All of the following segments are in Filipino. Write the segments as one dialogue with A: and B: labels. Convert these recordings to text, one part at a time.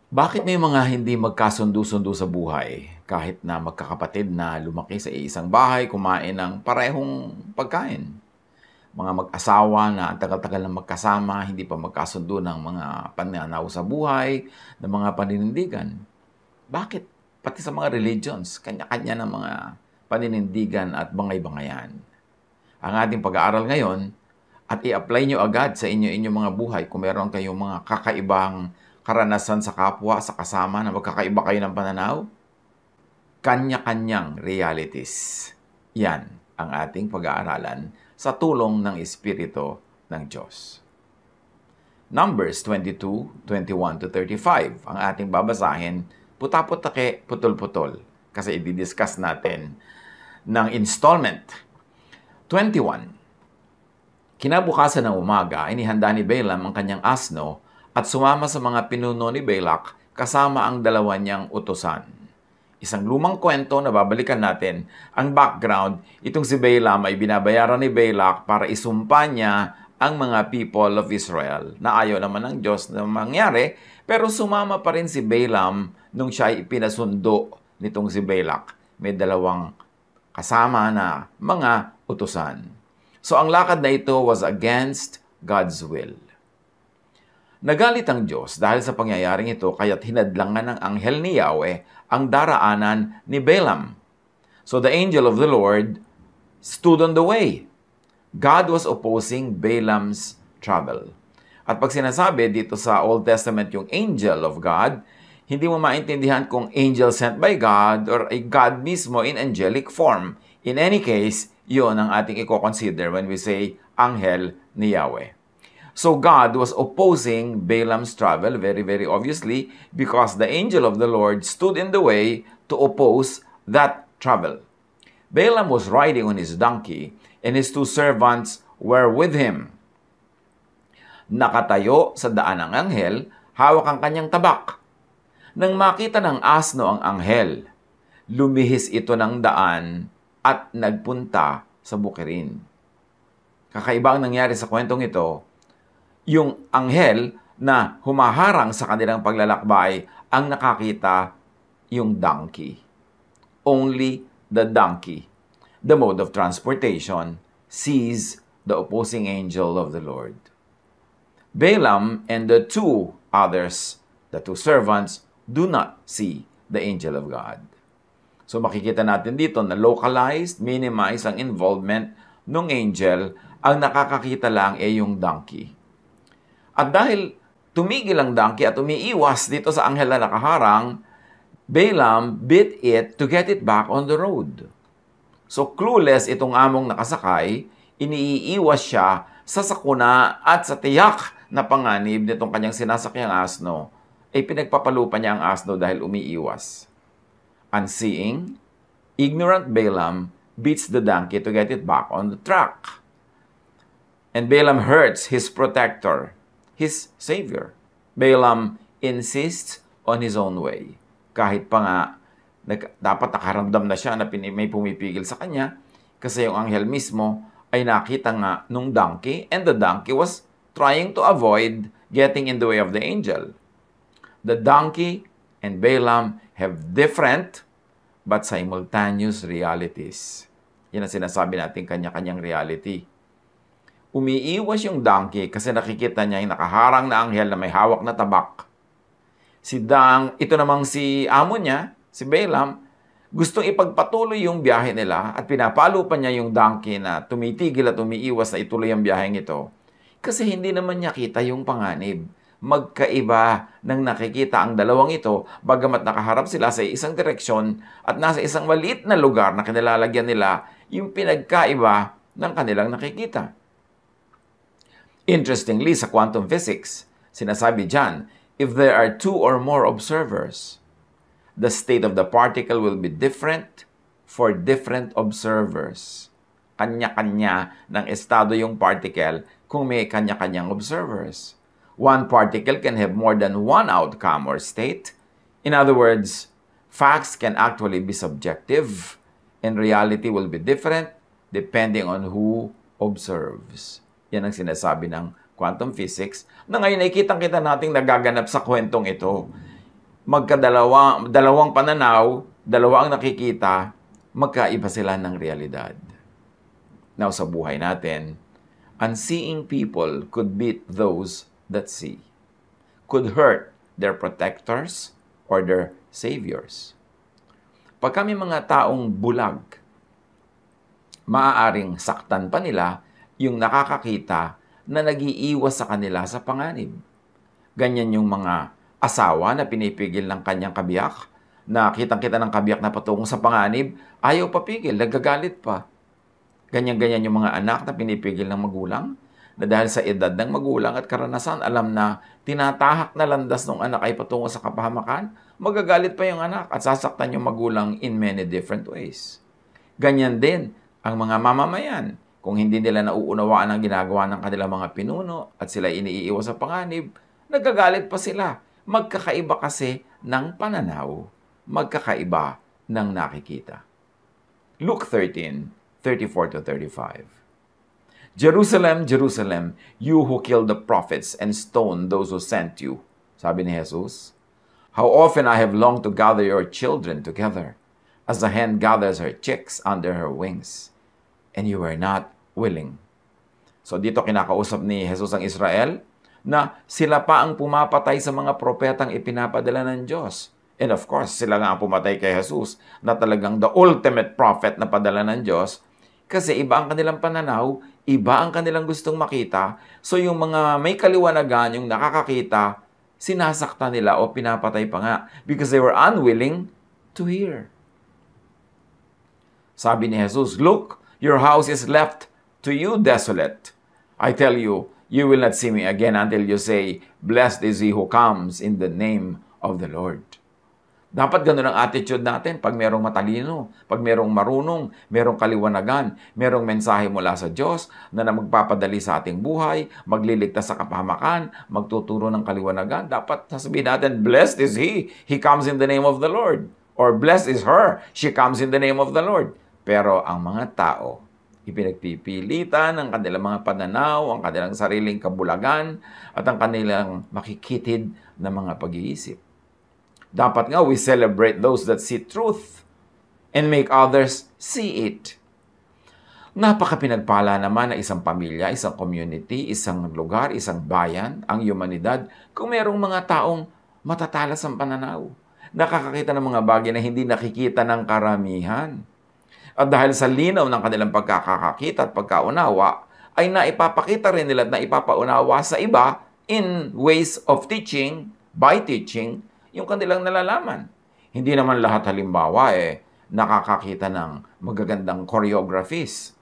A: Bakit may mga hindi magkasundo-sundo sa buhay kahit na magkakapatid na lumaki sa isang bahay, kumain ng parehong pagkain? Mga mag-asawa na ang tagal-tagal na magkasama, hindi pa magkasundo ng mga pananaw sa buhay, ng mga paninindigan. Bakit? Pati sa mga religions, kanya-kanya ng mga paninindigan at bangay-bangayan. Ang ating pag-aaral ngayon, at i-apply nyo agad sa inyong mga buhay kung meron kayong mga kakaibang karanasan sa kapwa, sa kasama na magkakaiba kayo ng pananaw, kanya-kanyang realities. Yan ang ating pag-aaralan sa tulong ng Espiritu ng Diyos. Numbers 22:21-35 ang ating babasahin, puta-putake, putol-putol, kasi i-discuss natin ng installment. 21. Kinabukasan ng umaga, inihanda ni Balaam ang kanyang asno at sumama sa mga pinuno ni Balak kasama ang dalawa niyang utusan. Isang lumang kwento na babalikan natin. Ang background, itong si Balaam ay binabayaran ni Balak para isumpa niya ang mga people of Israel na ayaw naman ng Diyos na mangyari, pero sumama pa rin si Balaam nung siya ay ipinasundo nitong si Balak. May dalawang kasama na mga utusan. So ang lakad na ito was against God's will. Nagalit ang Diyos dahil sa pangyayaring ito kaya't hinadlangan ng anghel ni Yahweh ang daraanan ni Balaam. So the angel of the Lord stood on the way. God was opposing Balaam's travel. At pag sinasabi dito sa Old Testament yung angel of God, hindi mo maintindihan kung angel sent by God or a God mismo in angelic form. In any case, yun ang ating i-consider when we say anghel ni Yahweh. So God was opposing Balaam's travel, very, very obviously, because the angel of the Lord stood in the way to oppose that travel. Balaam was riding on his donkey, and his two servants were with him. Nakatayo sa daan ang anghel, hawak ang kanyang tabak. Nang makita ng asno ang anghel, lumihis ito ng daan at nagpunta sa bukirin. Kakaiba ang nangyari sa kwentong ito, yung anghel na humaharang sa kanilang paglalakbay ang nakakita yung donkey. Only the donkey, the mode of transportation, sees the opposing angel of the Lord. Balaam and the two others, the two servants, do not see the angel of God. So makikita natin dito na localized, minimize ang involvement ng angel, ang nakakakita lang ay yung donkey. At dahil tumigil ang donkey at umiiwas dito sa anghel na nakaharang, Balaam beat it to get it back on the road. So clueless itong among nakasakay, iniiwas siya sa sakuna at sa tiyak na panganib nitong kanyang sinasakyang asno, ay pinagpapalupa niya ang asno dahil umiiwas. Unseeing, ignorant Balaam beats the donkey to get it back on the track. And Balaam hurts his protector, his savior. Balaam insists on his own way. Kahit pa nga, dapat nakaramdam na siya na may pumipigil sa kanya kasi yung anghel mismo ay nakita nga nung donkey and the donkey was trying to avoid getting in the way of the angel. The donkey and Balaam have different but simultaneous realities. Yan ang sinasabi natin kanya-kanyang reality. Umiiwas yung donkey kasi nakikita niya yung nakaharang na anghel na may hawak na tabak. Ito namang si amo niya, si Balaam, gustong ipagpatuloy yung biyahe nila at pinapalo pa niya yung donkey na tumitigil at umiiwas na ituloy ang biyaheng ito. Kasi hindi naman niya kita yung panganib. Magkaiba ng nakikita ang dalawang ito, bagamat nakaharap sila sa isang direksyon at nasa isang maliit na lugar na kinilalagyan nila yung pinagkaiba ng kanilang nakikita. Interestingly, sa quantum physics, sinasabi dyan, if there are two or more observers, the state of the particle will be different for different observers. Kanya-kanya ng estado yung particle kung may kanya-kanyang observers. One particle can have more than one outcome or state. In other words, facts can actually be subjective and reality will be different depending on who observes. Yan ang sinasabi ng quantum physics na ngayon ay kitang-kita nating nagaganap sa kwentong ito. dalawang pananaw, dalawa ang nakikita, magkaiba sila ng realidad. Now, sa buhay natin, unseeing people could beat those that see, could hurt their protectors or their saviors. Pag kami mga taong bulag, maaaring saktan pa nila yung nakakakita na nag-iiwas sa kanila sa panganib. Ganyan yung mga asawa na pinipigil ng kanyang kabiyak, na kitang-kita ng kabiyak na patungo sa panganib, ayaw papigil, nagagalit pa. Ganyan-ganyan yung mga anak na pinipigil ng magulang, na dahil sa edad ng magulang at karanasan, alam na tinatahak na landas ng anak ay patungo sa kapahamakan, magagalit pa yung anak at sasaktan yung magulang in many different ways. Ganyan din ang mga mamamayan. Kung hindi nila nauunawaan ang ginagawa ng kanilang mga pinuno at sila iniiwas sa panganib, nagagalit pa sila. Magkakaiba kasi ng pananaw. Magkakaiba ng nakikita. Luke 13:34-35. Jerusalem, Jerusalem, you who killed the prophets and stoned those who sent you. Sabi ni Jesus, how often I have longed to gather your children together, as the hen gathers her chicks under her wings, and you were not willing. So dito kinakausap ni Jesus ang Israel na sila pa ang pumapatay sa mga propetang ipinapadala ng Diyos. And of course, sila nga ang pumatay kay Jesus na talagang the ultimate prophet na padala ng Diyos kasi iba ang kanilang pananaw, iba ang kanilang gustong makita. So yung mga may kaliwanagan, yung nakakakita, sinasaktan nila o pinapatay pa nga because they were unwilling to hear. Sabi ni Jesus, look, your house is left to you desolate. I tell you, you will not see me again until you say, blessed is he who comes in the name of the Lord. Dapat ganun ang attitude natin pag merong matalino, pag merong marunong, merong kaliwanagan, merong mensahe mula sa Diyos na magpapadali sa ating buhay, magliligtas sa kapahamakan, magtuturo ng kaliwanagan. Dapat sasabihin natin, blessed is he comes in the name of the Lord. Or blessed is her, she comes in the name of the Lord. Pero ang mga tao, ipinagpipilitan ang kanilang mga pananaw, ang kanilang sariling kabulagan, at ang kanilang makikitid na mga pag-iisip. Dapat nga, we celebrate those that see truth and make others see it. Napaka-pinagpala naman na isang pamilya, isang community, isang lugar, isang bayan, ang humanidad, kung merong mga taong matatalas ang pananaw. Nakakakita ng mga bagay na hindi nakikita ng karamihan. At dahil sa linaw ng kanilang pagkakakita at pagkaunawa, ay naipapakita rin nila at naipapaunawa sa iba in ways of teaching, by teaching, yung kanilang nalalaman. Hindi naman lahat halimbawa nakakakita ng magagandang choreographies.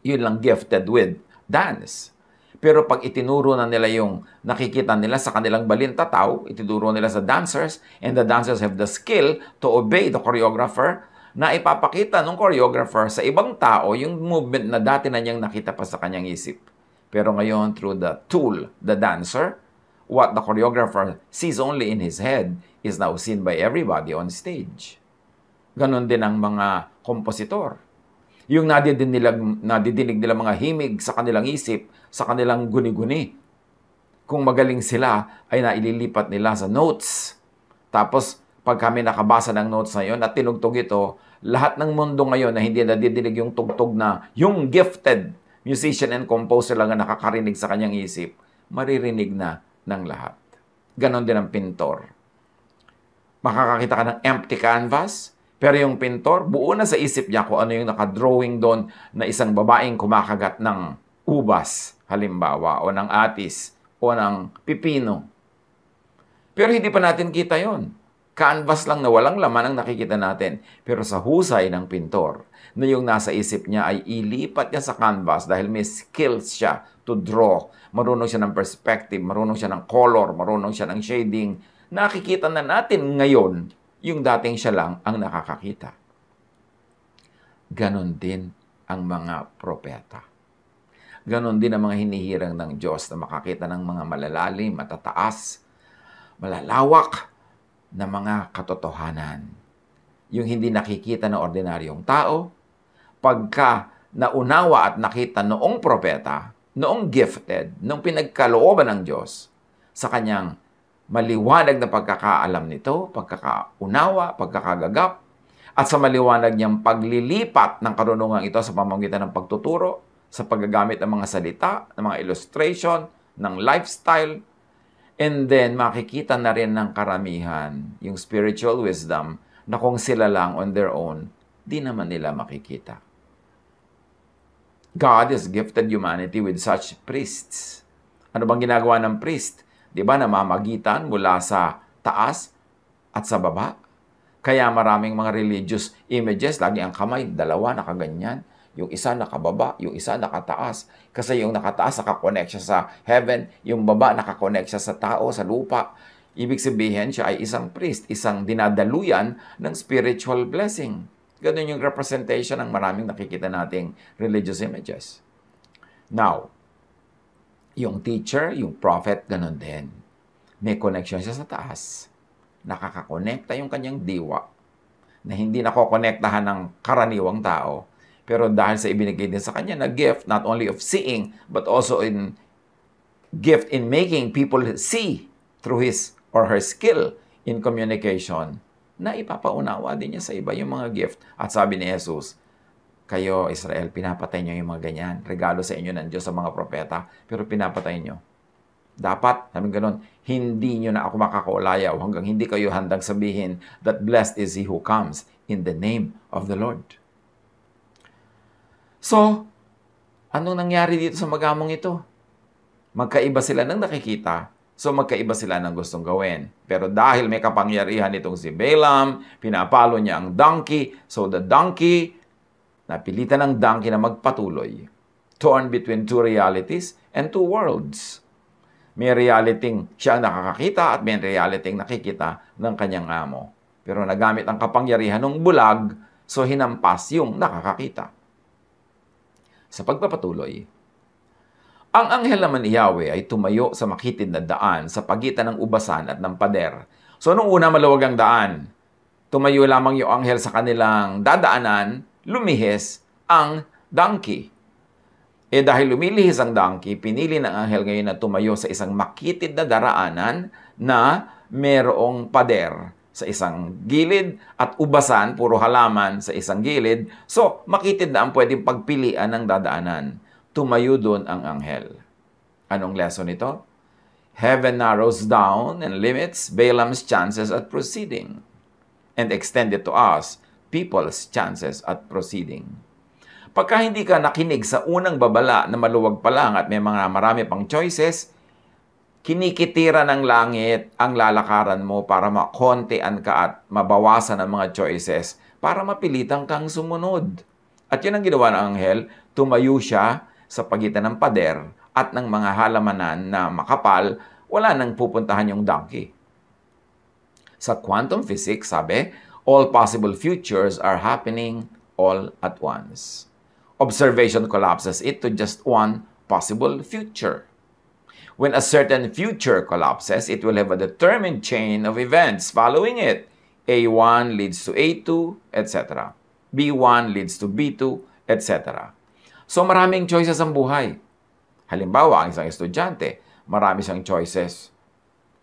A: Yun lang gifted with dance. Pero pag itinuro na nila yung nakikita nila sa kanilang balintataw, itinuro nila sa dancers, and the dancers have the skill to obey the choreographer, na ipapakita ng choreographer sa ibang tao yung movement na dati na niyang nakita pa sa kanyang isip. Pero ngayon, through the tool, the dancer, what the choreographer sees only in his head is now seen by everybody on stage. Ganon din ang mga kompositor. Yung nadidinig nila mga himig sa kanilang isip, sa kanilang guni-guni. Kung magaling sila, ay naililipat nila sa notes. Tapos, pag kami nakabasa ng notes na yun at tinugtog ito, lahat ng mundo ngayon na hindi nadidinig yung tugtog na yung gifted musician and composer lang ang nakakarinig sa kanyang isip, maririnig na ng lahat. Ganon din ang pintor. Makakakita ka ng empty canvas, pero yung pintor, buo na sa isip niya kung ano yung nakadrawing doon na isang babaeng kumakagat ng ubas, halimbawa, o ng atis, o ng pipino. Pero hindi pa natin kita yon. Canvas lang na walang laman ang nakikita natin. Pero sa husay ng pintor, na yung nasa isip niya ay ilipat niya sa canvas dahil may skills siya to draw. Marunong siya ng perspective, marunong siya ng color, marunong siya ng shading. Nakikita na natin ngayon yung dating siya lang ang nakakakita. Ganon din ang mga propeta. Ganon din ang mga hinihirang ng Diyos na makakita ng mga malalalim, matataas, malalawak na mga katotohanan. Yung hindi nakikita ng ordinaryong tao, pagka naunawa at nakita noong propeta, noong gifted, noong pinagkalooban ng Diyos, sa kanyang maliwanag na pagkakaalam nito, pagkakaunawa, pagkakagagap, at sa maliwanag niyang paglilipat ng karunungan ito sa pamamagitan ng pagtuturo, sa paggagamit ng mga salita, ng mga illustration, ng lifestyle, and then makikita na rin ng karamihan yung spiritual wisdom na kung sila lang on their own, di naman nila makikita. God has gifted humanity with such priests. Ano bang ginagawa ng priest? Di ba namamagitan mula sa taas at sa baba? Kaya maraming mga religious images, lagi ang kamay, dalawa nakaganyan. Yung isa nakababa, yung isa nakataas. Kasi yung nakataas nakakonect siya sa heaven, yung baba nakakonect siya sa tao, sa lupa. Ibig sabihin siya ay isang priest, isang dinadaluyan ng spiritual blessing. Ganun yung representation ng maraming nakikita nating religious images. Now, yung teacher, yung prophet, ganun din. May connection siya sa taas. Nakakakonekta yung kanyang diwa na hindi nakokonektahan ng karaniwang tao. Pero dahil sa ibinigay din sa kanya na gift, not only of seeing, but also in gift in making people see through his or her skill in communication, na ipapaunawa din niya sa iba yung mga gift. At sabi ni Jesus, kayo, Israel, pinapatay niyo yung mga ganyan. Regalo sa inyo ng Diyos sa mga propeta, pero pinapatay niyo. Dapat, sabi ganun, hindi niyo na ako makakaulayaw hanggang hindi kayo handang sabihin that blessed is he who comes in the name of the Lord. So, anong nangyari dito sa magamong ito? Magkaiba sila ng nakikita, so magkaiba sila ng gustong gawin. Pero dahil may kapangyarihan itong si Balaam, pinapalo niya ang donkey, so the donkey, napilitan ng donkey na magpatuloy. Torn between two realities and two worlds. May realiting siya ang nakakakita at may realiting nakikita ng kanyang amo. Pero nagamit ang kapangyarihan ng bulag, so hinampas yung nakakakita. Sa pagpapatuloy, ang anghel naman ni Yahweh ay tumayo sa makitid na daan sa pagitan ng ubasan at ng pader. So nung una maluwag ang daan, tumayo lamang yung anghel sa kanilang dadaanan, lumihis ang donkey. Dahil lumilihis ang donkey, pinili ng anghel ngayon na tumayo sa isang makitid na daraanan na merong pader sa isang gilid at ubasan, puro halaman sa isang gilid. So, makitid na ang pwedeng pagpilian ng dadaanan. Tumayo doon ang anghel. Anong lesson ito? Heaven narrows down and limits Balaam's chances at proceeding and extended to us people's chances at proceeding. Pagka hindi ka nakinig sa unang babala na maluwag pa lang at may mga marami pang choices, kinikitira ng langit ang lalakaran mo para makontean ka at mabawasan ang mga choices para mapilitan kang sumunod. At yun ang ginawa ng anghel, tumayo siya sa pagitan ng pader at ng mga halamanan na makapal, wala nang pupuntahan yung donkey. Sa quantum physics, sabi, all possible futures are happening all at once. Observation collapses it to just one possible future. When a certain future collapses, it will have a determined chain of events following it. A1 leads to A2, etc. B1 leads to B2, etc. So maraming choices ang buhay. Halimbawa, ang isang estudyante, marami siyang choices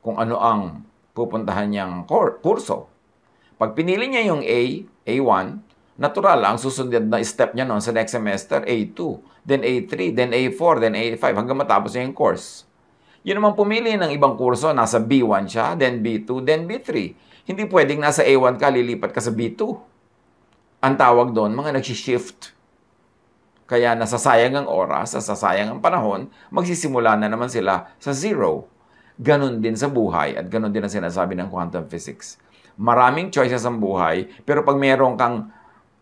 A: kung ano ang pupuntahan niyang kurso. Pag pinili niya yung A1, natural lang, susunod na step niya noon sa next semester, A2, then A3, then A4, then A5, hanggang matapos niya yung course. Yun naman pumili ng ibang kurso, nasa B1 siya, then B2, then B3. Hindi pwedeng nasa A1 ka, lilipat ka sa B2. Ang tawag doon, mga nag-shift. Kaya nasasayang ang oras, nasasayang ang panahon, magsisimula na naman sila sa zero. Ganon din sa buhay at ganon din ang sinasabi ng quantum physics. Maraming choices ang buhay, pero pag meron kang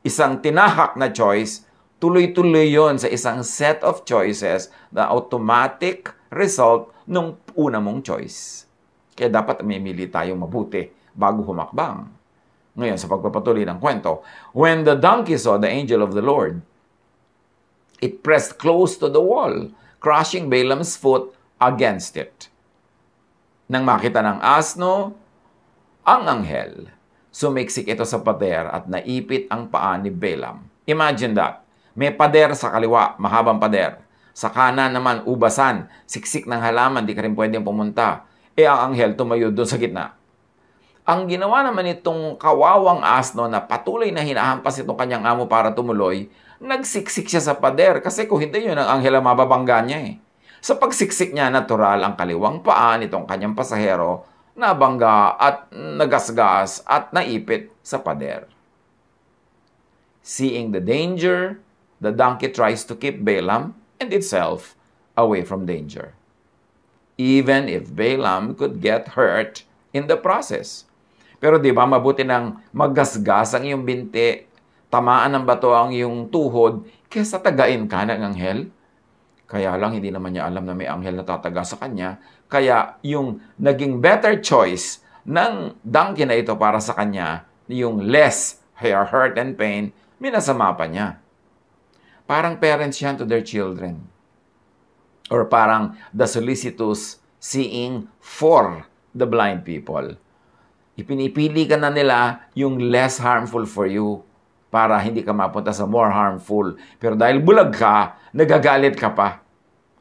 A: isang tinahak na choice, tuloy-tuloy yon sa isang set of choices na automatic result ng una mong choice. Kaya dapat mamili tayong mabuti bago humakbang. Ngayon, sa pagpapatuloy ng kwento, when the donkey saw the angel of the Lord, it pressed close to the wall, crushing Balaam's foot against it. Nang makita ng asno, ang anghel, sumiksik ito sa pader at naipit ang paa ni Balaam. Imagine that. May pader sa kaliwa, mahabang pader. Sa kanan naman, ubasan, siksik ng halaman, di ka rin pwedeng pumunta. ang anghel tumayo doon sa gitna. Ang ginawa naman itong kawawang asno na patuloy na hinahampas itong kanyang amo para tumuloy, nagsiksik siya sa pader kasi kung hindi yun, ang anghel ang mababangga niya eh. Sa pagsiksik niya, natural ang kaliwang paa nitong kanyang pasahero nabangga at nagasgas at naipit sa pader. Seeing the danger, the donkey tries to keep Balaam and itself away from danger. Even if Balaam could get hurt in the process. Pero di ba mabuti nang maggasgas ang iyong binti, tamaan ng bato ang iyong tuhod, kaysa tagain ka ng anghel? Kaya lang hindi naman niya alam na may anghel na tataga sa kanya. Kaya yung naging better choice ng donkey na ito para sa kanya, yung less hurt and pain, minasama pa niya. Parang parents yan to their children. Or parang the solicitous seeing for the blind people. Ipinipili ka na nila yung less harmful for you para hindi ka mapunta sa more harmful. Pero dahil bulag ka, nagagalit ka pa.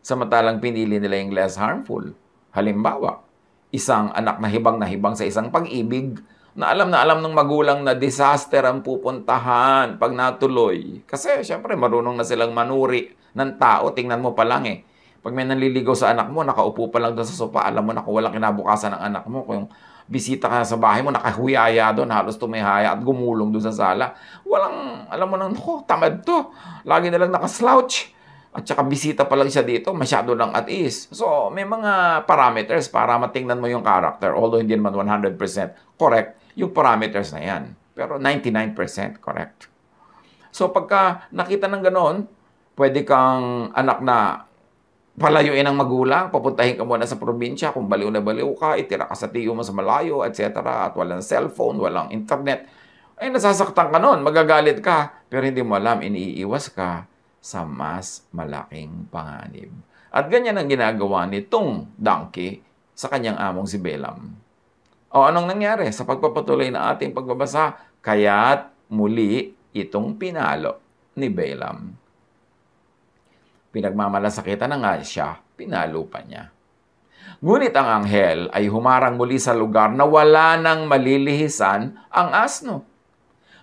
A: Samantalang pinili nila yung less harmful. Halimbawa, isang anak na hibang sa isang pag-ibig na alam ng magulang na disaster ang pupuntahan pag natuloy. Kasi syempre marunong na silang manuri ng tao. Tingnan mo pa lang eh. Pag may nanliligaw sa anak mo, nakaupo pa lang doon sa sopa, alam mo na kung walang kinabukasan ng anak mo, kung bisita ka sa bahay mo, nakahuyaya doon, halos tumihaya at gumulong doon sa sala. Walang, alam mo nang, tamad to. Lagi na lang nakaslouch. At saka bisita pa lang siya dito, masyado lang at ease. So, may mga parameters para matingnan mo yung character. Although hindi naman 100% correct, yung parameters na yan. Pero 99% correct. So, pagka nakita ng ganon, pwede kang anak na palayuin ang magulang, papuntahin ka muna sa probinsya, kung baliw na baliw ka, itira ka sa tiyo mo sa malayo, etc. At walang cellphone, walang internet. Ay, nasasaktan ka nun, magagalit ka. Pero hindi mo alam, iniiwas ka sa mas malaking panganib. At ganyan ang ginagawa nitong donkey sa kanyang among si Balaam. O anong nangyari sa pagpapatuloy na ating pagbabasa? Kaya't muli itong pinalo ni Balaam. Pinagmamalasakitan na nga siya, pinalo pa niya. Ngunit ang anghel ay humarang muli sa lugar na wala nang malilihisan ang asno.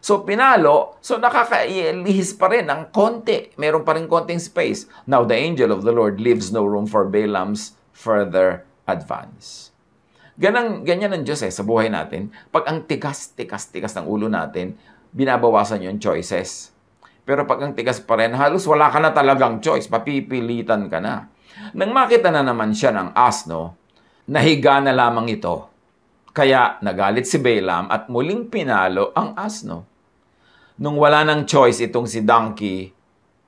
A: So pinalo, so nakakailihis pa rin ng konti. Meron pa rin konting space. Now the angel of the Lord leaves no room for Balaam's further advance. Ganyan ang Diyos sa buhay natin. Pag ang tigas ng ulo natin, binabawasan yung choices. Pero pag ang tigas pa rin, halos wala ka na talagang choice. Papipilitan ka na. Nang makita na naman siya ng asno, nahiga na lamang ito. Kaya nagalit si Balaam at muling pinalo ang asno. Nung wala nang choice itong si donkey,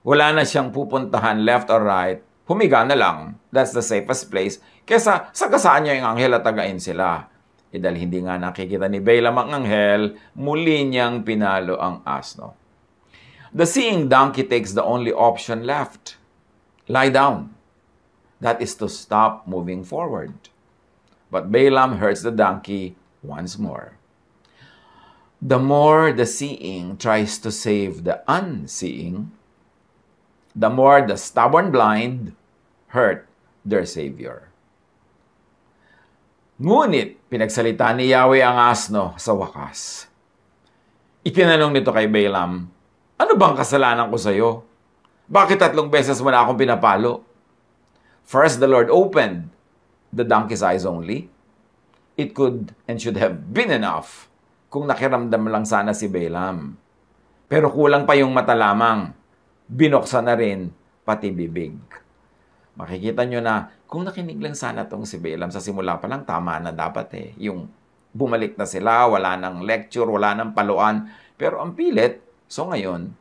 A: wala na siyang pupuntahan left or right, humiga na lang. That's the safest place. Kesa sagasaan niya yung anghel at tagain sila. Dahil hindi nga nakikita ni Balaam ang anghel, muli niyang pinalo ang asno. The seeing donkey takes the only option left. Lie down. That is to stop moving forward. But Balaam hurts the donkey once more. The more the seeing tries to save the unseeing, the more the stubborn blind hurt their Savior. Ngunit, pinagsalita ni Yahweh ang asno sa wakas. Itinanong nito kay Balaam, ano bang kasalanan ko sa iyo? Bakit 3 beses mo na akong pinapalo? First, the Lord opened the donkey's eyes only. It could and should have been enough kung nakiramdam lang sana si Balaam. Pero kulang pa yung mata lamang. Binuksan na rin pati bibig. Makikita nyo na kung nakinig lang sana tong si Balaam sa simula pa lang, tama na dapat Yung bumalik na sila, wala nang lecture, wala nang paluan. Pero ang pilit, so ngayon,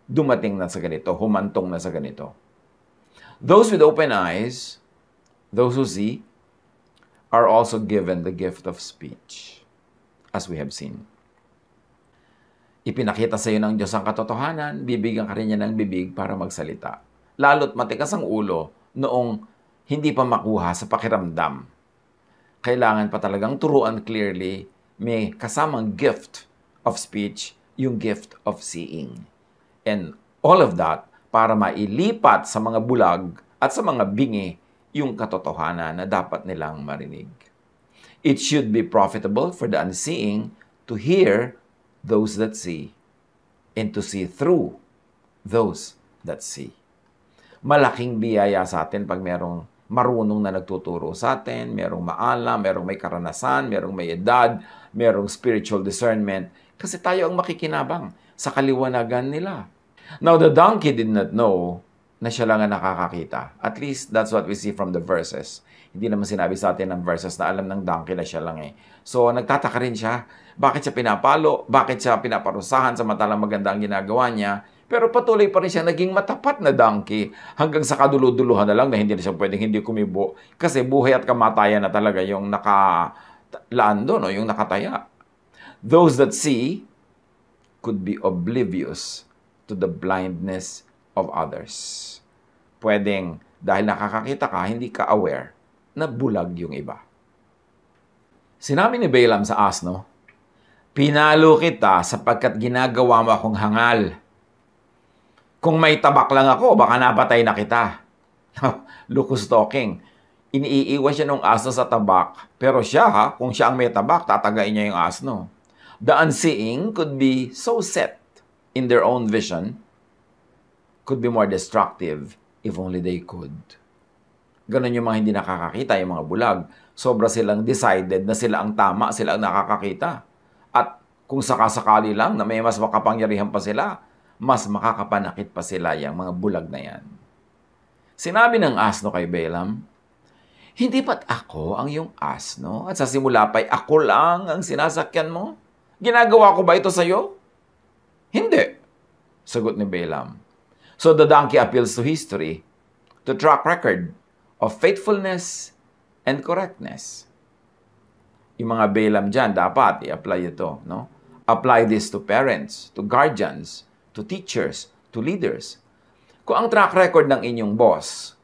A: dumating na sa ganito, humantong na sa ganito. Those with open eyes, those who see, are also given the gift of speech, as we have seen. Ipinakita sa iyo ng Diyos ang katotohanan, bibigyan ka rin niya ng bibig para magsalita. Lalo't matigas ang ulo noong hindi pa makuha sa pakiramdam. Kailangan pa talagang turuan clearly, may kasamang gift of speech, yung gift of seeing. And all of that para mailipat sa mga bulag at sa mga bingi yung katotohanan na dapat nilang marinig. It should be profitable for the unseeing to hear those that see, and to see through those that see. Malaking biyaya sa atin pag merong marunong na nagtuturo sa atin, merong maalam, merong may karanasan, merong may edad, merong spiritual discernment, kasi tayo ang makikinabang sa kaliwanagan nila. Now, the donkey did not know na siya lang ang nakakakita. At least, that's what we see from the verses. Hindi naman sinabi sa atin ng verses na alam ng donkey na siya lang eh. So, nagtataka rin siya. Bakit siya pinapalo? Bakit siya pinaparusahan samantalang maganda ang ginagawa niya? Pero patuloy pa rin siya naging matapat na donkey hanggang sa kaduluduluhan na lang na hindi na siya pwedeng hindi kumibo. Kasi buhay at kamatayan na talaga yung nakalaan doon, yung nakataya. Those that see could be oblivious to the blindness of others. Pwedeng, dahil nakakakita ka, hindi ka aware na bulag yung iba. Sinabi ni Balaam sa asno, "Pinalo kita sapagkat ginagawa mo akong hangal. Kung may tabak lang ako, baka napatay na kita." Lucas talking. Iniiwan siya ng asno sa tabak. Pero siya, kung siya ang may tabak, tatagain niya yung asno. The unseeing could be so set in their own vision, could be more destructive if only they could. Ganon yung mga hindi nakakakita, yung mga bulag. Sobra silang decided na sila ang tama, sila ang nakakakita. At kung sakasakali lang na may mas makapangyarihan pa sila, mas makakapanakit pa sila yung mga bulag na yan. Sinabi ng asno kay Balaam, "Hindi ba't ako ang iyong asno? At sa simula pa'y ako lang ang sinasakyan mo? Ginagawa ko ba ito sa'yo?" "Hindi," sagot ni Balaam. So the donkey appeals to history, to track record of faithfulness and correctness. Yung mga Balaam dyan, dapat i-apply ito. No? Apply this to parents, to guardians, to teachers, to leaders. Kung ang track record ng inyong boss,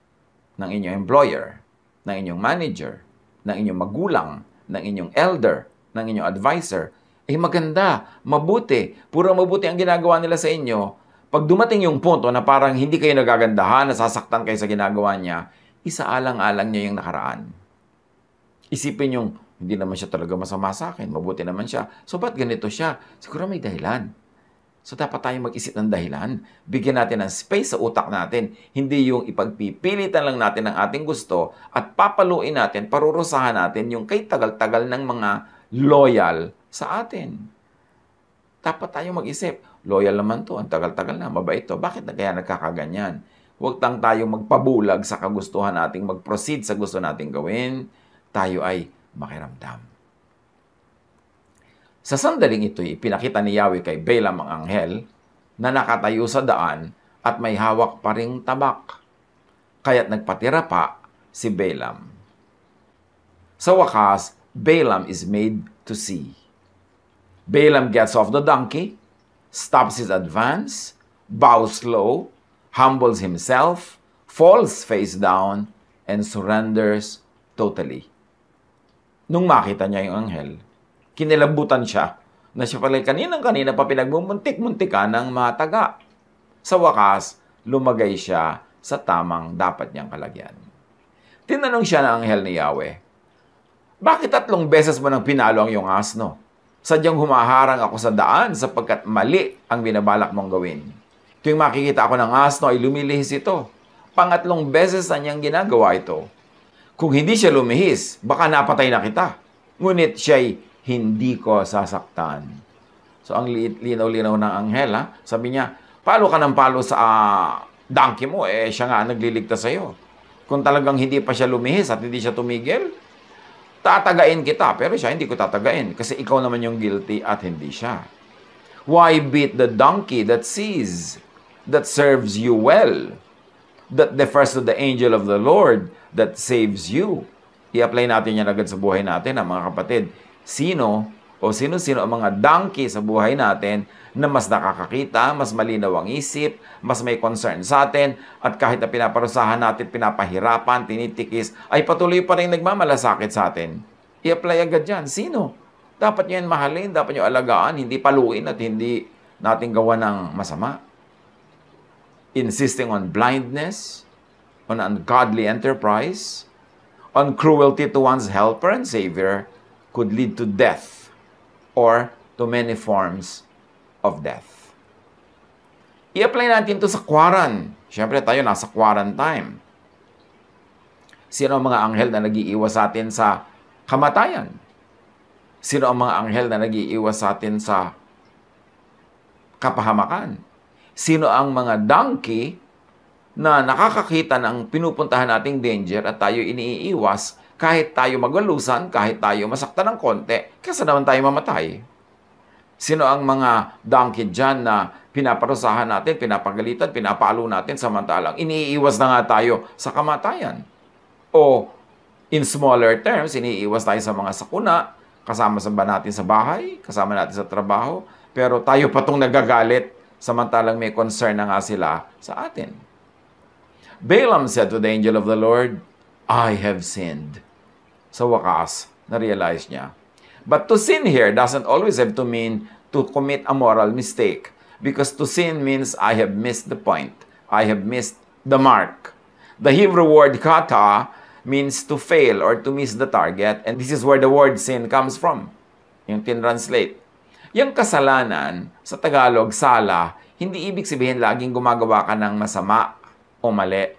A: ng inyong employer, ng inyong manager, ng inyong magulang, ng inyong elder, ng inyong advisor, ay maganda, mabuti, puro mabuti ang ginagawa nila sa inyo, pag dumating yung punto na parang hindi kayo nagagandahan, nasasaktan kayo sa ginagawa niya, isaalang-alang niya yung nakaraan. Isipin yung, hindi naman siya talaga masama sa akin, mabuti naman siya. So, ba't ganito siya? Siguro may dahilan. So, dapat tayong mag-isip ng dahilan. Bigyan natin ng space sa utak natin. Hindi yung ipagpipilitan lang natin ang ating gusto at papaluin natin, parurusahan natin yung kay tagal-tagal ng mga loyal sa atin. Dapat tayong mag-isip, loyal naman to, ang tagal-tagal na, mabait to. Bakit na kaya nagkakaganyan? Huwag lang tayong magpabulag sa kagustuhan nating mag-proceed sa gusto nating gawin. Tayo ay makiramdam. Sa sandaling ito'y pinakita ni Yahweh kay Balaam ang anghel na nakatayo sa daan at may hawak pa ring tabak. Kaya't nagpatira pa si Balaam. Sa wakas, Balaam is made to see. Balaam gets off the donkey, stops his advance, bows low, humbles himself, falls face down, and surrenders totally. Nung makita niya yung anghel, kinilabutan siya na siya pala kaninang-kanina pa pinagmumuntik-muntikan ng mataga. Sa wakas, lumagay siya sa tamang dapat niyang kalagyan. Tinanong siya ng anghel ni Yahweh, "Bakit 3 beses mo nang pinalo ang iyong asno? Sadyang humaharang ako sa daan sapagkat mali ang binabalak mong gawin. Tuwing makikita ako ng asno ay lumilihis ito. 3 beses na niyang ginagawa ito. Kung hindi siya lumihis, baka napatay na kita. Ngunit siya'y hindi ko sasaktan." So ang linaw-linaw ng anghel, sabi niya, palo ka ng palo sa donkey mo, siya nga nagliligtas sa'yo. Kung talagang hindi pa siya lumihis at hindi siya tumigil, tatagain kita, pero siya hindi ko tatagain kasi ikaw naman yung guilty at hindi siya. Why beat the donkey that sees, that serves you well, that defers to the angel of the Lord that saves you? I-apply natin yan agad sa buhay natin, mga kapatid. Sino ang mga donkey sa buhay natin na mas nakakakita, mas malinaw ang isip, mas may concern sa atin, at kahit na pinaparusahan natin, pinapahirapan, tinitikis, ay patuloy pa rin nagmamalasakit sa atin. I-apply agad yan. Sino? Dapat nyo yan mahalin, dapat nyo alagaan, hindi paluin at hindi natin gawa ng masama. Insisting on blindness, on ungodly enterprise, on cruelty to one's helper and savior, could lead to death or to many forms of death. I-apply natin ito sa quaran. Siyempre tayo nasa quarantine. Sino ang mga anghel na nag-iiwas sa atin sa kamatayan? Sino ang mga anghel na nag-iiwas sa atin sa kapahamakan? Sino ang mga donkey na nakakakita ng pinupuntahan nating danger at tayo iniiwas kahit tayo magalusan, kahit tayo masaktan ng konti, kasi naman tayo mamatay? Sino ang mga donkey dyan na pinaparusahan natin, pinapagalitan, pinapalo natin samantalang iniiwas na nga tayo sa kamatayan? O in smaller terms, iniiwas tayo sa mga sakuna, kasama sa ba natin sa bahay, kasama natin sa trabaho, pero tayo pa itong nagagalit samantalang may concern na nga sila sa atin. Balaam said to the angel of the Lord, I have sinned. Sa wakas, na-realize niya. But to sin here doesn't always have to mean to commit a moral mistake. Because to sin means I have missed the point. I have missed the mark. The Hebrew word kata means to fail or to miss the target. And this is where the word sin comes from. Yung tinranslate. Yung kasalanan, sa Tagalog, sala, hindi ibig sabihin laging gumagawa ka ng masama o mali.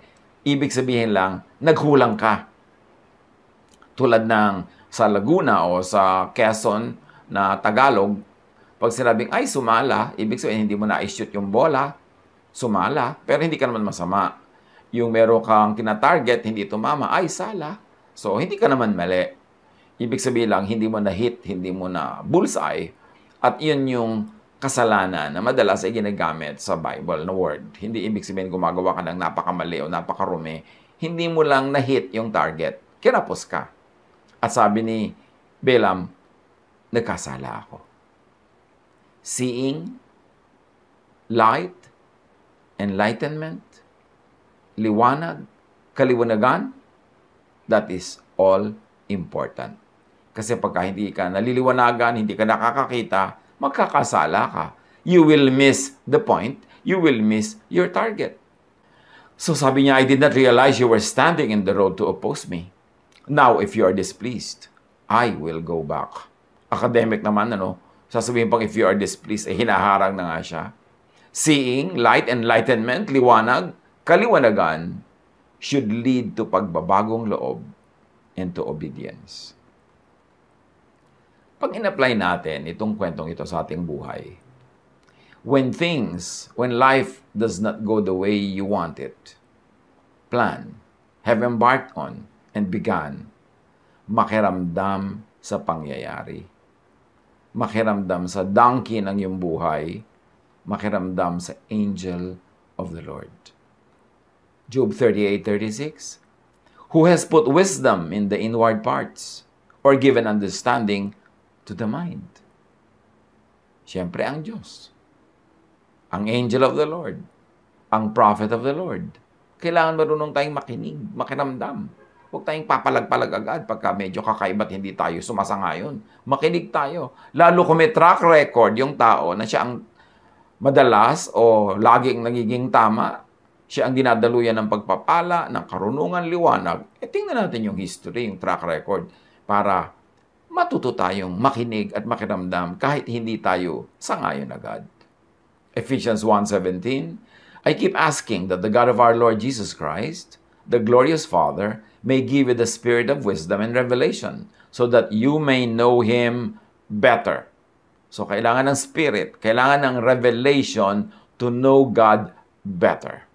A: Ibig sabihin lang, naghulang ka. Tulad ng sa Laguna o sa Quezon na Tagalog, pag sinabing, ay, sumala, ibig sabihin, hindi mo na-shoot yung bola, sumala, pero hindi ka naman masama. Yung meron kang tina-target, hindi tumama, ay, sala. So, hindi ka naman mali. Ibig sabihin lang, hindi mo na-hit, hindi mo na bullseye. At yun yung kasalanan na madalas ay ginagamit sa Bible na word. Hindi ibig sabihin gumagawa ka ng napakamali o napakarumi. Hindi mo lang na-hit yung target. Kinapos ka. At sabi ni Balaam, nagkasala ako. Seeing, light, enlightenment, liwanag, kaliwanagan, that is all important. Kasi pagka hindi ka naliliwanagan, hindi ka nakakakita, magkakasala ka. You will miss the point. You will miss your target. So sabi niya, I did not realize you were standing in the road to oppose me. Now, if you are displeased, I will go back. Academic naman, ano? Sasabihin pang if you are displeased, eh hinaharang na nga siya. Seeing, light, enlightenment, liwanag, kaliwanagan, should lead to pagbabagong loob and to obedience. Pag in-apply natin itong kwentong ito sa ating buhay, when life does not go the way you want it, plan, have embarked on, and began, makiramdam sa pangyayari. Makiramdam sa donkey ng iyong buhay, makiramdam sa angel of the Lord. Job 38:36, who has put wisdom in the inward parts, or given understanding to the mind? Siyempre ang Diyos. Ang angel of the Lord. Ang prophet of the Lord. Kailangan marunong tayong makinig, makiramdam. Huwag tayong papalag-palag agad pagka medyo kakaiba't hindi tayo sumasangayon. Makinig tayo. Lalo kung may track record yung tao na siya ang madalas o laging nagiging tama, siya ang dinadaluyan ng pagpapala, ng karunungan, liwanag. Tingnan natin yung history, yung track record para matuto tayong makinig at makiramdam kahit hindi tayo sangayon agad. Ephesians 1:17, I keep asking that the God of our Lord Jesus Christ, the glorious Father, may give you the spirit of wisdom and revelation so that you may know Him better. So, kailangan ng spirit, kailangan ng revelation to know God better.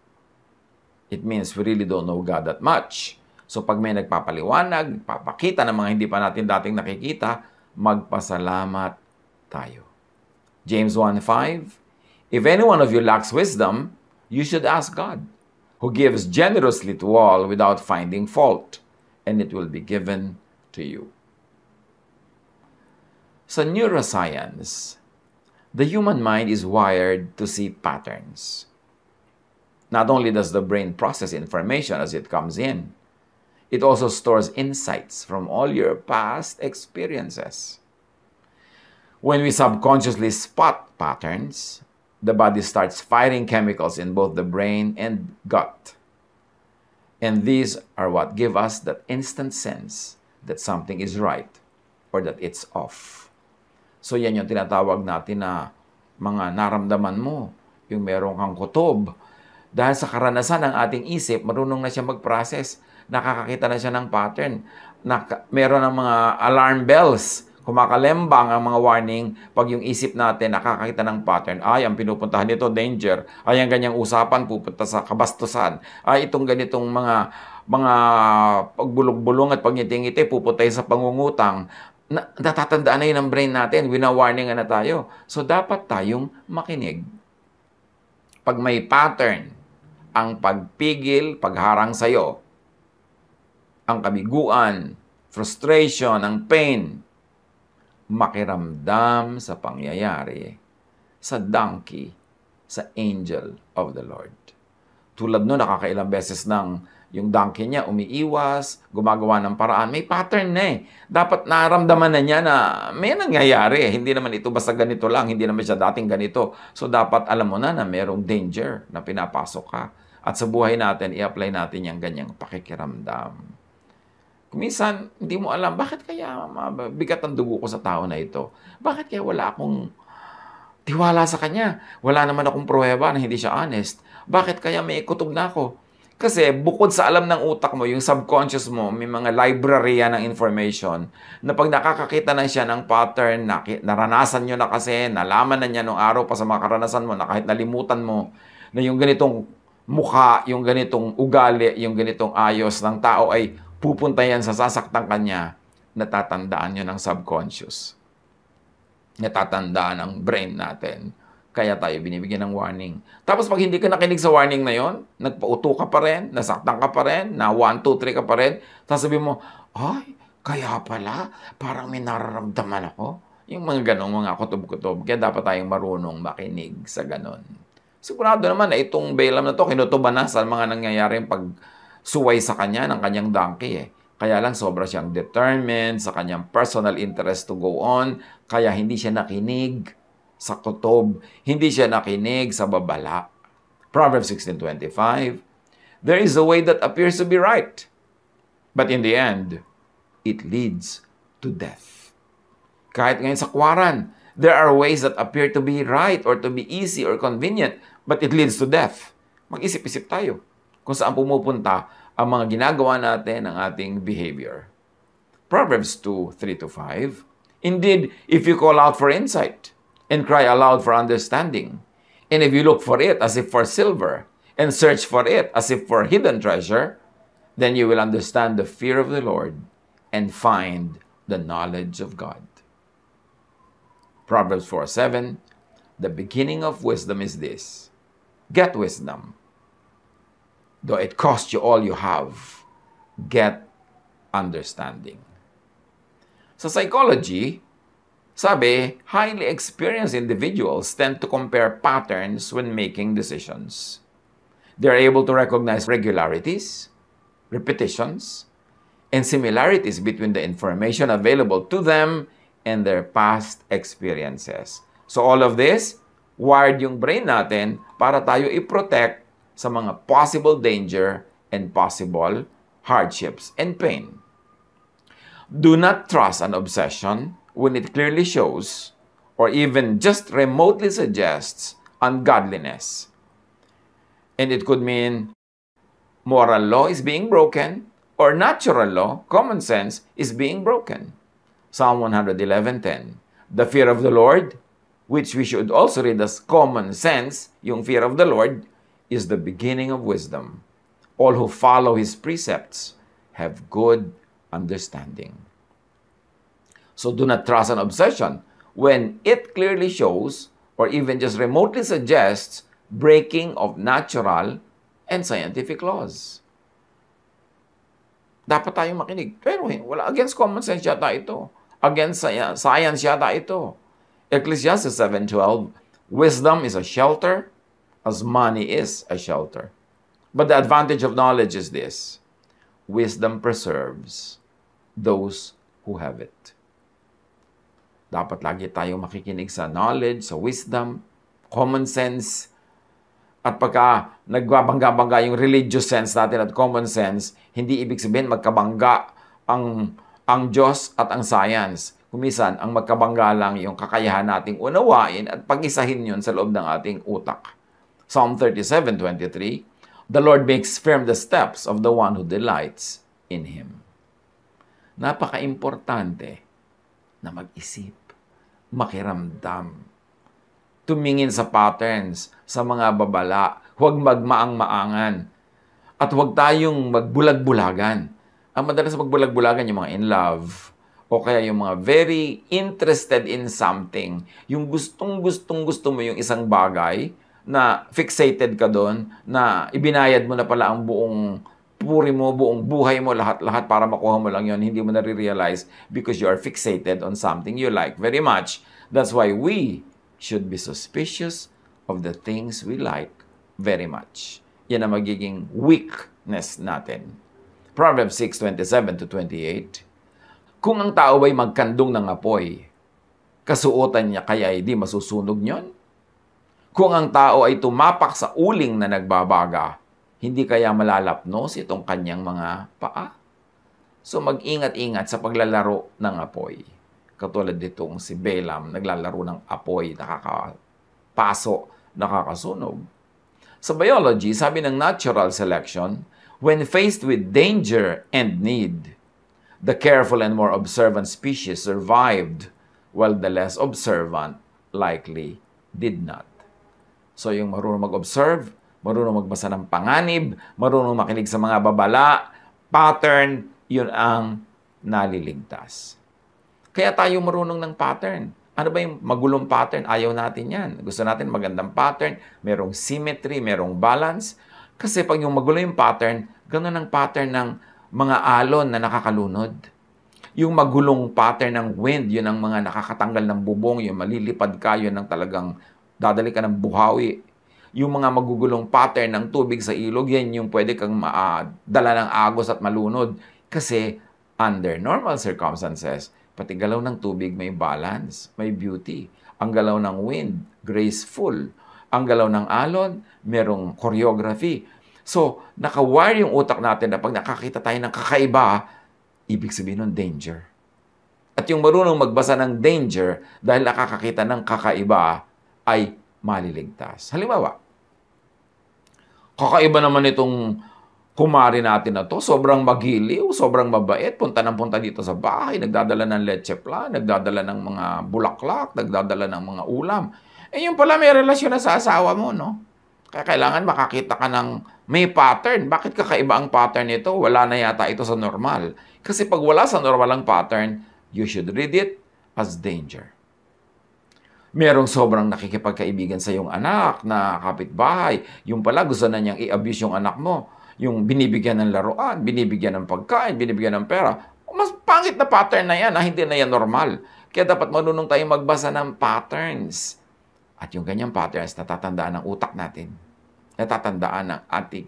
A: It means we really don't know God that much. So, pag may nagpapaliwanag, papakita ng mga hindi pa natin dating nakikita, magpasalamat tayo. James 1:5, if any one of you lacks wisdom, you should ask God, who gives generously to all without finding fault, and it will be given to you. Sa neuroscience, the human mind is wired to see patterns. Not only does the brain process information as it comes in, it also stores insights from all your past experiences. When we subconsciously spot patterns, the body starts firing chemicals in both the brain and gut. And these are what give us that instant sense that something is right or that it's off. So yan yung tinatawag natin na mga naramdaman mo, yung meron kang kutob. Dahil sa karanasan ng ating isip, marunong na siya mag-process. Nakakakita na siya ng pattern. Meron ng mga alarm bells. Kumakalembang ang mga warning pag yung isip natin nakakakita ng pattern. Ay, ang pinupuntahan nito, danger. Ay, ang ganyang usapan pupunta sa kabastusan. Ay, itong ganitong mga pagbulog-bulong at pagngiti-ngiti pupunta sa pangungutang. Natatandaan na yun ang brain natin. Wina-warningan na tayo. So, dapat tayong makinig. Pag may pattern, ang pagpigil, pagharang sa'yo, ang kabiguan, frustration, ang pain, makiramdam sa pangyayari, sa donkey, sa angel of the Lord. Tulad nun, nakakailang beses nang yung donkey niya umiiwas, gumagawa ng paraan. May pattern na eh. Dapat naramdaman na niya na may nangyayari. Hindi naman ito basta ganito lang. Hindi naman siya dating ganito. So, dapat alam mo na merong danger na pinapasok ka. At sa buhay natin, i-apply natin yung ganyang pakikiramdam. Minsan, hindi mo alam, bakit kaya bigat ang dugo ko sa tao na ito? Bakit kaya wala akong tiwala sa kanya? Wala naman akong pruweba na hindi siya honest. Bakit kaya may kutob na ako? Kasi bukod sa alam ng utak mo, yung subconscious mo, may mga library yan ng information na pag nakakakita na siya ng pattern, naranasan nyo na kasi, nalaman na niya nung araw pa sa mga karanasan mo na kahit nalimutan mo na yung ganitong mukha, yung ganitong ugali, yung ganitong ayos ng tao ay pupunta yan sa sasaktan kanya, natatandaan nyo ng subconscious. Natatandaan ng brain natin. Kaya tayo binibigyan ng warning. Tapos pag hindi ka nakinig sa warning na yon, nagpauto ka pa rin, nasaktan ka pa rin, na 1, 2, 3 ka pa rin, tapos sabihin mo, ay, kaya pala, parang may nararamdaman ako. Yung mga ganong mga kutob-kutob. Kaya dapat tayong marunong makinig sa ganon. Sigurado naman na itong Balaam na to, kinutuban na sa mga nangyayaring pagsuway sa kanya ng kanyang donkey eh. Kaya lang sobra siyang determined sa kanyang personal interest to go on, kaya hindi siya nakinig sa kutob, hindi siya nakinig sa babala. Proverbs 16:25, there is a way that appears to be right, but in the end, it leads to death. Kahit ngayon sa kwaran, there are ways that appear to be right or to be easy or convenient, but it leads to death. Mag-isip-isip tayo kung saan pumupunta ang mga ginagawa natin, ang ating behavior. Proverbs 2:3-5, indeed, if you call out for insight, and cry aloud for understanding. And if you look for it as if for silver, and search for it as if for hidden treasure, then you will understand the fear of the Lord and find the knowledge of God. Proverbs 4:7, the beginning of wisdom is this, get wisdom. Though it cost you all you have, get understanding. Sa psychology, sabi, highly experienced individuals tend to compare patterns when making decisions. They're able to recognize regularities, repetitions, and similarities between the information available to them and their past experiences. So all of this, wired yung brain natin para tayo i-protect sa mga possible danger and possible hardships and pain. Do not trust an obsession when it clearly shows or even just remotely suggests ungodliness. And it could mean moral law is being broken or natural law, common sense, is being broken. Psalm 111:10. The fear of the Lord, which we should also read as common sense, yung fear of the Lord, is the beginning of wisdom. All who follow His precepts have good understanding. So do not trust an obsession when it clearly shows or even just remotely suggests breaking of natural and scientific laws. Dapat tayong makinig. Pero wala, against common sense yata ito. Against science yata ito. Ecclesiastes 7:12, wisdom is a shelter as money is a shelter. But the advantage of knowledge is this, wisdom preserves those who have it. Dapat lagi tayong makikinig sa knowledge, sa wisdom, common sense. At pagka nagbabangga-bangga yung religious sense natin at common sense, hindi ibig sabihin magkabangga ang Diyos at ang science. Kumisan, ang magkabangga lang yung kakayahan nating unawain at pag-isahin yun sa loob ng ating utak. Psalm 37:23, "The Lord makes firm the steps of the one who delights in Him." Napaka-importante na mag-isip, makiramdam, tumingin sa patterns, sa mga babala, huwag magmaang-maangan, at huwag tayong magbulag-bulagan. Ang madalas magbulag-bulagan yung mga in love, o kaya yung mga very interested in something, yung gustong-gusto mo yung isang bagay, na fixated ka doon, na ibinayad mo na pala ang buong puri mo, buong buhay mo, lahat-lahat para makuha mo lang yon. Hindi mo na-realize because you are fixated on something you like very much. That's why we should be suspicious of the things we like very much. Yan ang magiging weakness natin. Proverbs 6:27-28. Kung ang tao ay magkandong ng apoy, kasuotan niya kaya hindi masusunog niyon? Kung ang tao ay tumapak sa uling na nagbabaga, hindi kaya malalapnos itong kanyang mga paa? So mag-ingat-ingat sa paglalaro ng apoy. Katulad ditong si Balaam, naglalaro ng apoy, nakakapaso, nakakasunog. Sa biology, sabi ng natural selection, when faced with danger and need, the careful and more observant species survived, while the less observant likely did not. So yung marunong mag-observe, marunong magbasa ng panganib, marunong makinig sa mga babala, pattern, yun ang naliligtas. Kaya tayo marunong ng pattern. Ano ba yung magulong pattern? Ayaw natin yan. Gusto natin magandang pattern, merong symmetry, merong balance. Kasi pag yung magulo yung pattern, ganun ang pattern ng mga alon na nakakalunod. Yung magulong pattern ng wind, yun ang mga nakakatanggal ng bubong, yung malilipad ka, yun ang talagang dadali ka ng buhawi. Yung mga magugulong pattern ng tubig sa ilog, yan yung pwede kang dala ng agos at malunod. Kasi under normal circumstances, pati galaw ng tubig may balance, may beauty. Ang galaw ng wind, graceful. Ang galaw ng alon, merong choreography. So, naka-wire yung utak natin na pag nakakita tayo ng kakaiba, ibig sabihin nun, danger. At yung marunong magbasa ng danger dahil nakakakita ng kakaiba ay maliligtas. Halimbawa, kakaiba naman itong kumari natin na to, sobrang magiliw, sobrang mabait, punta dito sa bahay, nagdadala ng leche flan, nagdadala ng mga bulaklak, nagdadala ng mga ulam. Eh yung pala may relasyon na sa asawa mo, no? Kaya kailangan makakita ka ng may pattern. Bakit kakaiba ang pattern nito? Wala na yata ito sa normal. Kasi pag wala sa normal ang pattern, you should read it as danger. Merong sobrang nakikipagkaibigan sa iyong anak na kapitbahay. Yung pala gusto na niyang i-abuse yung anak mo. Yung binibigyan ng laruan, binibigyan ng pagkain, binibigyan ng pera. Mas pangit na pattern na yan, hindi na yan normal. Kaya dapat marunong tayong magbasa ng patterns. At yung ganyang patterns, natatandaan ng utak natin. Natatandaan ng ating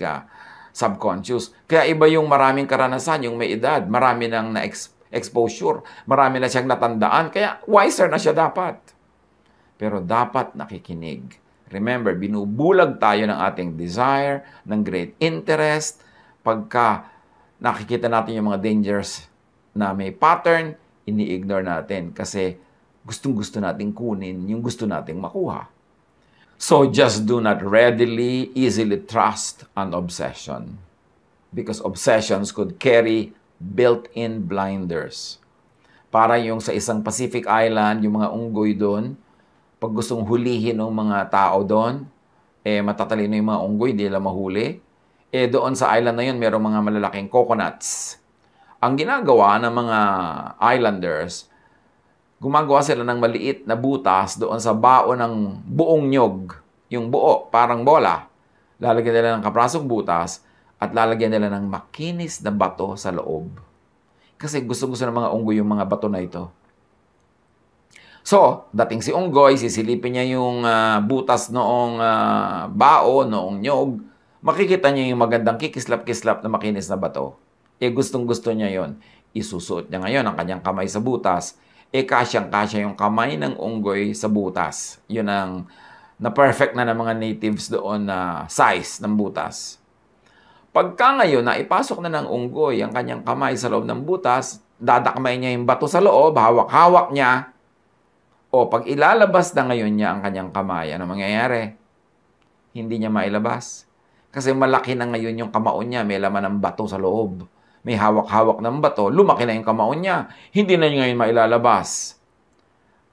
A: subconscious. Kaya iba yung maraming karanasan, yung may edad, marami nang na-exposure, marami na siyang natandaan, kaya wiser na siya dapat. Pero dapat nakikinig. Remember, binubulag tayo ng ating desire, ng great interest. Pagka nakikita natin yung mga dangers na may pattern, ini-ignore natin kasi gustong-gusto nating kunin yung gusto nating makuha. So just do not readily, easily trust an obsession. Because obsessions could carry built-in blinders. Para yung sa isang Pacific Island, yung mga unggoy doon, pag gustong hulihin ng mga tao doon, matatalino yung mga unggoy, hindi nila mahuli. Doon sa island na yun, merong mga malalaking coconuts. Ang ginagawa ng mga islanders, gumagawa sila ng maliit na butas doon sa bao ng buong nyog. Yung buo, parang bola. Lalagyan nila ng kaprasong butas at lalagyan nila ng makinis na bato sa loob. Kasi gusto-gusto ng mga unggoy yung mga bato na ito. So, dating si unggoy, sisilipin niya yung butas noong bao, noong nyog. Makikita niya yung magandang kikislap-kislap na makinis na bato. Gustong-gusto niya yon. Isusuot niya ngayon ang kanyang kamay sa butas. Kasyang-kasya yung kamay ng unggoy sa butas. Yun ang na-perfect na ng mga natives doon na size ng butas. Pagka ngayon na ipasok na ng unggoy ang kanyang kamay sa loob ng butas, dadakmay niya yung bato sa loob, hawak-hawak niya, o pag ilalabas na ngayon niya ang kanyang kamay, ano mangyayari? Hindi niya mailabas. Kasi malaki na ngayon yung kamao niya, may laman ng bato sa loob. May hawak-hawak ng bato, lumaki na yung kamao niya. Hindi na niya ngayon mailalabas.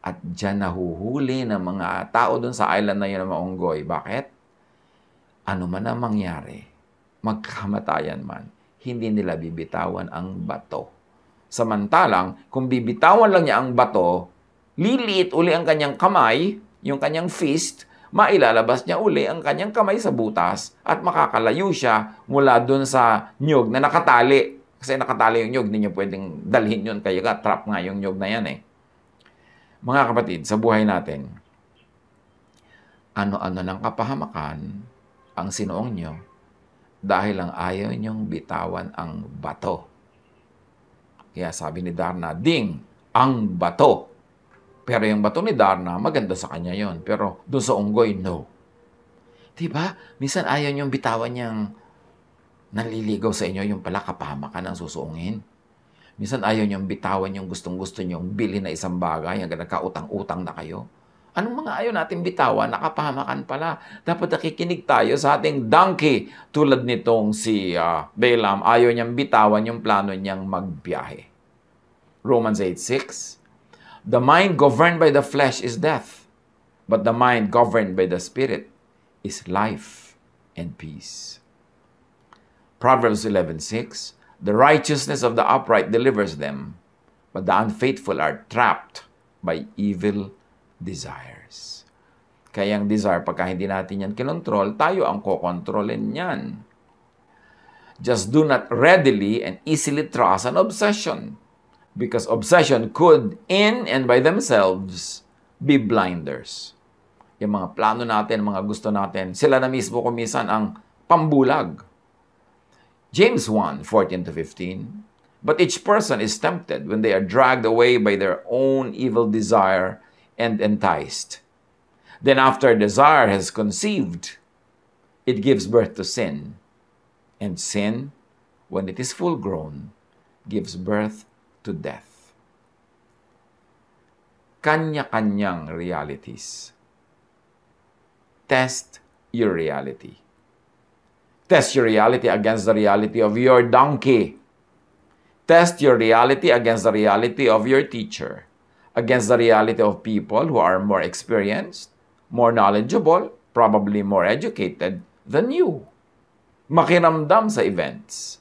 A: At dyan nahuhuli ng mga tao dun sa island na yun na maunggoy. Bakit? Ano man ang mangyari, magkamatayan man, hindi nila bibitawan ang bato. Samantalang, kung bibitawan lang niya ang bato, liliit uli ang kanyang kamay, yung kanyang fist, mailalabas niya uli ang kanyang kamay sa butas at makakalayo siya mula dun sa nyug na nakatali. Kasi nakatali yung nyug, hindi niyo pwedeng dalhin yun kaya trap nga yung nyug na yan eh. Mga kapatid, sa buhay natin, ano-ano ng kapahamakan ang sinuong nyo dahil lang ayaw nyong bitawan ang bato. Kaya sabi ni Darna, ding, ang bato. Pero yung bato ni Darna, maganda sa kanya yon. Pero doon sa unggoy, no. Diba? Minsan ayaw nyong bitawan niyang nanliligaw sa inyo, yung pala kapahamakan ang susuungin. Minsan ayaw niyong bitawan yung gustong-gusto niyong bilhin na isang bagay hanggang nagkautang-utang na kayo. Anong mga ayaw natin bitawan? Nakapahamakan pala. Dapat nakikinig tayo sa ating donkey. Tulad nitong si Balaam, ayaw niyang bitawan yung plano niyang magbiyahe. Romans 8:6. The mind governed by the flesh is death, but the mind governed by the Spirit is life and peace. Proverbs 11:6. The righteousness of the upright delivers them, but the unfaithful are trapped by evil desires. Kaya ang desire, pagka hindi natin yan kinontrol, tayo ang kokontrolin yan. Just do not readily and easily trust an obsession, because obsession could, in and by themselves, be blinders. Yung mga plano natin, mga gusto natin, sila na mismo kumisan ang pambulag. James 1:14-15. But each person is tempted when they are dragged away by their own evil desire and enticed. Then after desire has conceived, it gives birth to sin. And sin, when it is full grown, gives birth to death. Kanya-kanyang realities. Test your reality. Test your reality against the reality of your donkey. Test your reality against the reality of your teacher, against the reality of people who are more experienced, more knowledgeable, probably more educated than you. Makiramdam sa events,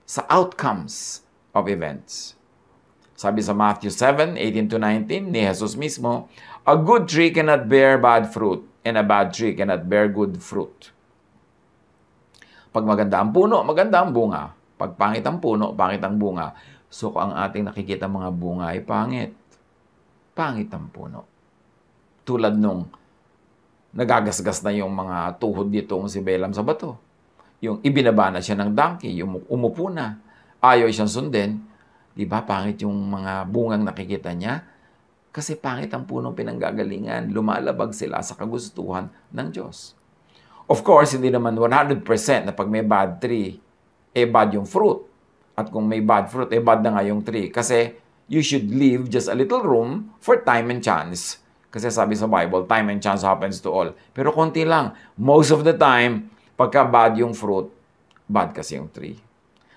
A: sa outcomes of events. Sabi sa Matthew 7:18-19 ni Jesus mismo, a good tree cannot bear bad fruit, and a bad tree cannot bear good fruit. Pag maganda ang puno, maganda ang bunga. Pag pangit ang puno, pangit ang bunga. So, kung ang ating nakikita mga bunga ay pangit, pangit ang puno. Tulad nung nagagasgas na yung mga tuhod nitong si Balaam sa bato. Yung ibinaba na siya ng donkey, yung umupo na. Ayaw siyang sundin. Di ba, pangit yung mga bungang nakikita niya? Kasi pangit ang punong pinanggagalingan. Lumalabag sila sa kagustuhan ng Diyos. Of course, hindi naman 100% na pag may bad tree, bad yung fruit. At kung may bad fruit, bad na nga yung tree. Kasi you should leave just a little room for time and chance. Kasi sabi sa Bible, time and chance happens to all. Pero konti lang. Most of the time, pagka bad yung fruit, bad kasi yung tree.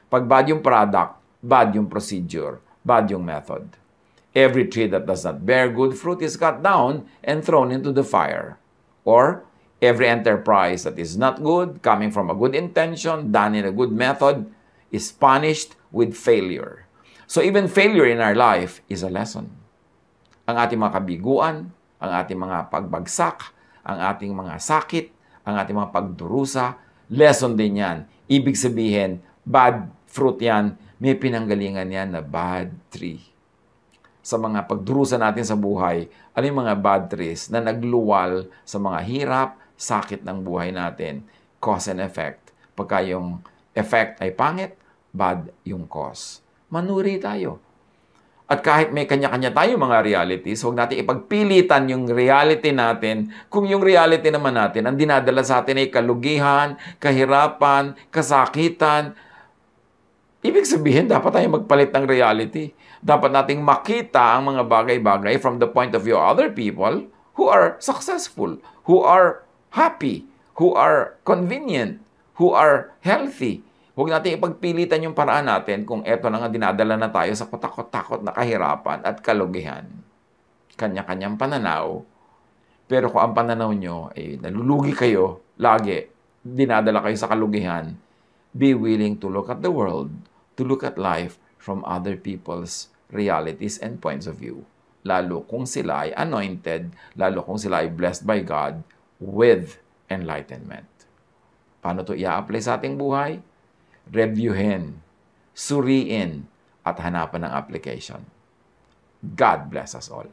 A: Pag bad yung product, bad yung procedure, bad yung method. Every tree that does not bear good fruit is cut down and thrown into the fire. Or, every enterprise that is not good, coming from a good intention, done in a good method, is punished with failure. So even failure in our life is a lesson. Ang ating mga kabiguan, ang ating mga pagbagsak, ang ating mga sakit, ang ating mga pagdurusa, lesson din yan. Ibig sabihin, bad fruit yan, may pinanggalingan yan na bad tree. Sa mga pagdurusa natin sa buhay, ano yung mga bad trees na nagluwal sa mga hirap, sakit ng buhay natin, cause and effect. Pagka yung effect ay pangit, bad yung cause. Manuri tayo. At kahit may kanya-kanya tayo mga realities, huwag natin ipagpilitan yung reality natin kung yung reality naman natin, ang dinadala sa atin ay kalugihan, kahirapan, kasakitan. Ibig sabihin, dapat tayo magpalit ng reality. Dapat nating makita ang mga bagay-bagay from the point of view of other people who are successful, who are happy, who are convenient, who are healthy. Huwag natin ipagpilitan yung paraan natin kung eto na nga dinadala na tayo sa katakot-takot na kahirapan at kalugihan. Kanya-kanyang pananaw. Pero kung ang pananaw nyo ay nalulugi kayo, lagi, dinadala kayo sa kalugihan, be willing to look at the world, to look at life from other people's realities and points of view. Lalo kung sila ay anointed, lalo kung sila ay blessed by God with enlightenment. Paano ito i-apply sa ating buhay? Reviewin, suriin, at hanapan ng application. God bless us all.